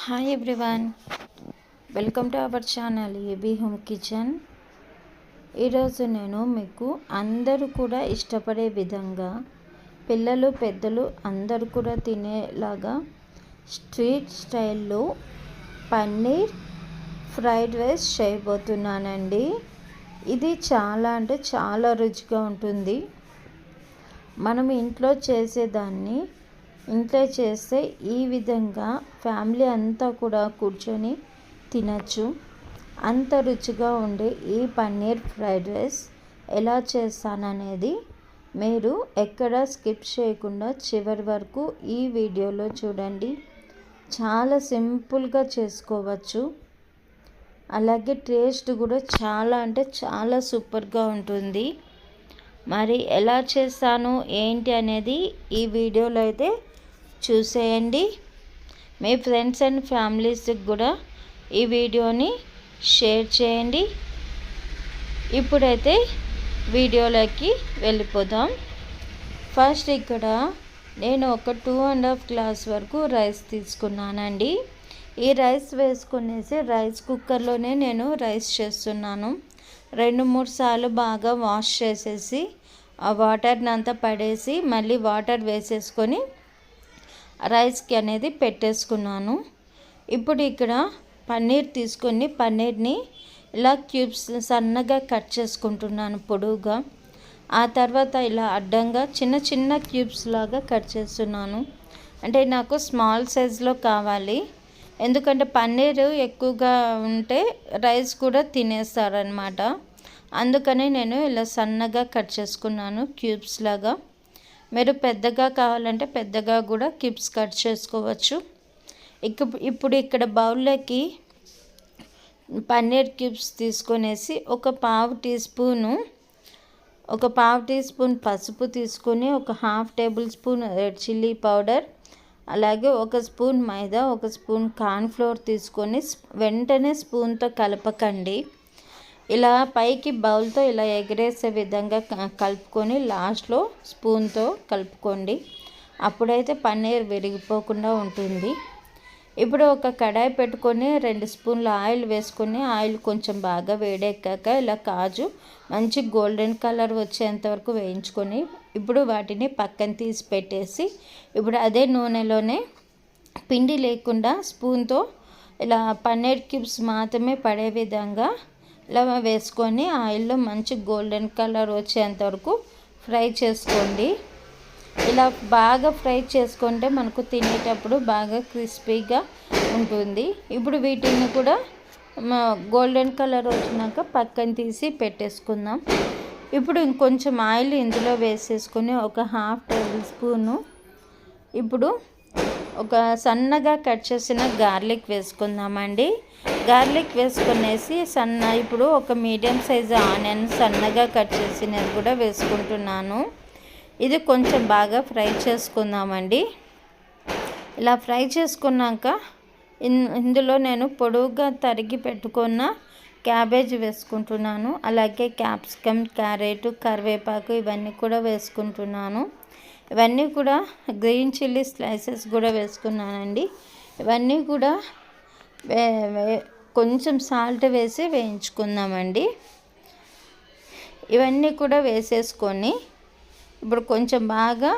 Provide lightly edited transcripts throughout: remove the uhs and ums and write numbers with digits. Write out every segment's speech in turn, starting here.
Hi everyone, welcome to our channel AB home kitchen. ఈరోజు నేను మీకు అందరూ కూడా ఇష్టపడే విధంగా పిల్లలు పెద్దలు అందరూ కూడా తినేలాగా స్ట్రీట్ స్టైల్లో పన్నీర్ ఫ్రైడ్ రైస్ చేయబోతున్నానండి. ఇది చాలా అంటే చాలా రుచిగా ఉంటుంది. మనం ఇంట్లో చేసేదాన్ని ఇంట్లో చేస్తే ఈ విధంగా ఫ్యామిలీ అంతా కూడా కూర్చొని తినచ్చు. అంత రుచిగా ఉండే ఈ పన్నీర్ ఫ్రైడ్ రైస్ ఎలా చేస్తాననేది మీరు ఎక్కడ స్కిప్ చేయకుండా చివరి వరకు ఈ వీడియోలో చూడండి. చాలా సింపుల్గా చేసుకోవచ్చు. అలాగే టేస్ట్ కూడా చాలా అంటే చాలా సూపర్గా ఉంటుంది. మరి ఎలా చేస్తాను ఏంటి అనేది ఈ వీడియోలో అయితే చూసేయండి. మీ ఫ్రెండ్స్ అండ్ ఫ్యామిలీస్కి కూడా ఈ వీడియోని షేర్ చేయండి. ఇప్పుడైతే వీడియోలోకి వెళ్ళిపోదాం. ఫస్ట్ ఇక్కడ నేను ఒక 2.5 గ్లాస్ వరకు రైస్ తీసుకున్నానండి. ఈ రైస్ వేసుకునేసి రైస్ కుక్కర్లోనే నేను రైస్ చేస్తున్నాను. 2-3 సార్లు బాగా వాష్ చేసేసి ఆ వాటర్ని అంతా పడేసి మళ్ళీ వాటర్ వేసేసుకొని రైస్కి అనేది పెట్టేసుకున్నాను. ఇప్పుడు ఇక్కడ పన్నీర్ తీసుకొని పన్నీర్ని ఇలా క్యూబ్స్ సన్నగా కట్ చేసుకుంటున్నాను పొడవుగా. ఆ తర్వాత ఇలా అడ్డంగా చిన్న చిన్న క్యూబ్స్ లాగా కట్ చేస్తున్నాను. అంటే నాకు స్మాల్ సైజులో కావాలి, ఎందుకంటే పన్నీరు ఎక్కువగా ఉంటే రైస్ కూడా తినేస్తారనమాట. అందుకని నేను ఇలా సన్నగా కట్ చేసుకున్నాను క్యూబ్స్ లాగా. మీరు పెద్దగా కావాలంటే పెద్దగా కూడా క్యూబ్స్ కట్ చేసుకోవచ్చు. ఇప్పుడు ఇక్కడ బౌల్లోకి పన్నీర్ క్యూబ్స్ తీసుకొనేసి ఒక పావు టీ స్పూన్ పసుపు తీసుకొని, ఒక 1/2 table spoon red chilli powder, అలాగే 1 స్పూన్ మైదా, 1 స్పూన్ కార్న్ఫ్లోర్ తీసుకొని వెంటనే స్పూన్తో కలపకండి. ఇలా పైకి బౌల్తో ఇలా ఎగరేసే విధంగా కలుపుకొని లాస్ట్లో స్పూన్తో కలుపుకోండి. అప్పుడైతే పన్నీర్ విరిగిపోకుండా ఉంటుంది. ఇప్పుడు ఒక కడాయి పెట్టుకొని 2 స్పూన్ల ఆయిల్ వేసుకొని ఆయిల్ కొంచెం బాగా వేడెక్కాక ఇలా కాజు మంచి గోల్డెన్ కలర్ వచ్చేంత వరకు వేయించుకొని ఇప్పుడు వాటిని పక్కన తీసి పెట్టేసి ఇప్పుడు అదే నూనెలోనే పిండి లేకుండా స్పూన్తో ఇలా పన్నీర్ క్యూబ్స్ మాత్రమే పడే విధంగా ఇలా వేసుకొని ఆయిల్లో మంచి గోల్డెన్ కలర్ వచ్చేంత వరకు ఫ్రై చేసుకోండి. ఇలా బాగా ఫ్రై చేసుకుంటే మనకు తినేటప్పుడు బాగా క్రిస్పీగా ఉంటుంది. ఇప్పుడు వీటిని కూడా గోల్డెన్ కలర్ వచ్చినాక పక్కన తీసి పెట్టేసుకుందాం. ఇప్పుడు ఇంకొంచెం ఆయిల్ ఇందులో వేసేసుకొని ఒక 1/2 టేబుల్ స్పూను ఇప్పుడు ఒక సన్నగా కట్ చేసిన గార్లిక్ వేసుకుందామండి. గార్లిక్ వేసుకునేసి ఇప్పుడు ఒక మీడియం సైజు ఆనియన్ సన్నగా కట్ చేసినది కూడా వేసుకుంటున్నాను. ఇది కొంచెం బాగా ఫ్రై చేసుకుందామండి. ఇలా ఫ్రై చేసుకున్నాక ఇందులో నేను పొడవుగా తరిగి పెట్టుకున్న క్యాబేజ్ వేసుకుంటున్నాను. అలాగే క్యాప్సికమ్, క్యారెట్, కరివేపాకు ఇవన్నీ కూడా వేసుకుంటున్నాను. ఇవన్నీ కూడా గ్రీన్ చిల్లీ స్లైసెస్ కూడా వేసుకున్నానండి. ఇవన్నీ కూడా కొంచెం సాల్ట్ వేసి వేయించుకుందామండి. ఇవన్నీ కూడా వేసేసుకొని ఇప్పుడు కొంచెం బాగా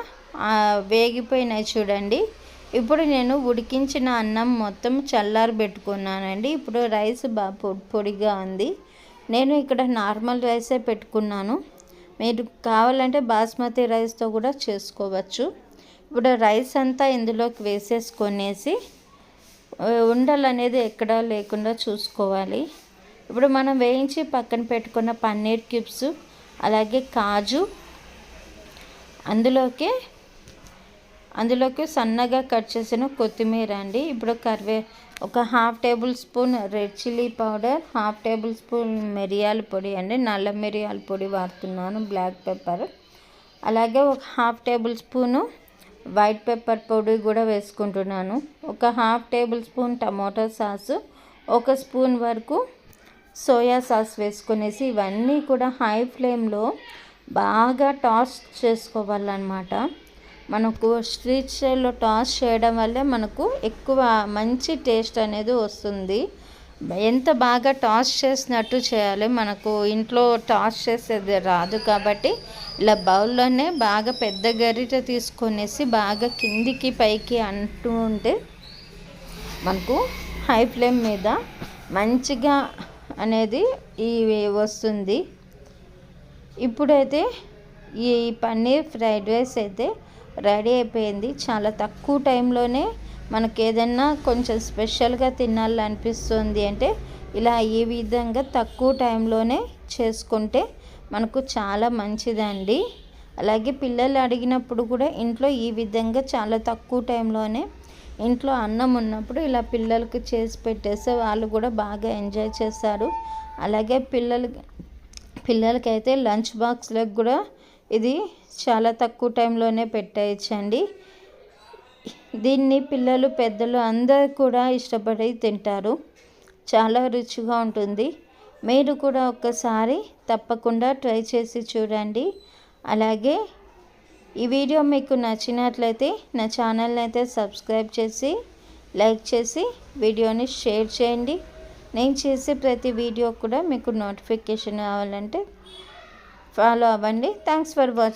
వేగిపోయినాయి చూడండి. ఇప్పుడు నేను ఉడికించిన అన్నం మొత్తం చల్లారబెట్టుకున్నానండి. ఇప్పుడు రైస్ బాగా పొడిగా ఉంది. నేను ఇక్కడ నార్మల్ రైసే పెట్టుకున్నాను. మీరు కావాలంటే బాస్మతి రైస్తో కూడా చేసుకోవచ్చు. ఇప్పుడు రైస్ అంతా ఇందులోకి వేసేసుకొనేసి ఉండలు అనేది ఎక్కడా లేకుండా చూసుకోవాలి. ఇప్పుడు మనం వేయించి పక్కన పెట్టుకున్న పన్నీర్ క్యూబ్స్ అలాగే కాజు అందులోకి సన్నగా కట్ చేసిన కొత్తిమీర అండి. ఇప్పుడు ఒక 1/2 table spoon red chilli powder, 1/2 table spoon మిరియాల పొడి అండి, నల్ల మిరియాల పొడి వాడుతున్నాను, బ్లాక్ పెప్పర్. అలాగే ఒక 1/2 టేబుల్ స్పూను వైట్ పెప్పర్ పొడి కూడా వేసుకుంటున్నాను. ఒక 1/2 table spoon tomato sauce, 1 spoon వరకు సోయా సాస్ వేసుకునేసి ఇవన్నీ కూడా హై ఫ్లేమ్లో బాగా టాస్ చేసుకోవాలన్నమాట. మనకు స్ట్రీట్ స్టైల్లో టాస్ చేయడం వల్లే మనకు ఎక్కువ మంచి టేస్ట్ అనేది వస్తుంది. ఎంత బాగా టాస్ చేసినట్టు చేయాలి, మనకు ఇంట్లో టాస్ చేసేది రాదు కాబట్టి ఇలా బౌల్లోనే బాగా పెద్ద గరిటె తీసుకొనేసి బాగా కిందికి పైకి అంటూ ఉంటే మనకు హై ఫ్లేమ్ మీద మంచిగా అనేది వస్తుంది. ఇప్పుడైతే ఈ పన్నీర్ ఫ్రైడ్ రైస్ అయితే రెడీ అయిపోయింది. చాలా తక్కువ టైంలోనే మనకు ఏదన్నా కొంచెం స్పెషల్గా తినాలనిపిస్తుంది అంటే ఇలా ఈ విధంగా తక్కువ టైంలోనే చేసుకుంటే మనకు చాలా మంచిదండి. అలాగే పిల్లలు అడిగినప్పుడు కూడా ఇంట్లో ఈ విధంగా చాలా తక్కువ టైంలోనే ఇంట్లో అన్నం ఉన్నప్పుడు ఇలా పిల్లలకు చేసి పెట్టేస్తే వాళ్ళు కూడా బాగా ఎంజాయ్ చేస్తారు. అలాగే పిల్లలకైతే లంచ్ బాక్స్లకు కూడా ఇది చాలా తక్కువ టైంలోనే పెట్టేయచ్చండి. దీన్ని పిల్లలు పెద్దలు అందరూ కూడా ఇష్టపడి తింటారు. చాలా రుచిగా ఉంటుంది. మీరు కూడా ఒక్కసారి తప్పకుండా ట్రై చేసి చూడండి. అలాగే ఈ వీడియో మీకు నచ్చినట్లయితే నా ఛానల్ని అయితే సబ్స్క్రైబ్ చేసి లైక్ చేసి వీడియోని షేర్ చేయండి. నేను చేసే ప్రతి వీడియో కూడా మీకు నోటిఫికేషన్ కావాలంటే ఫాలో అవ్వండి. Thanks for watching.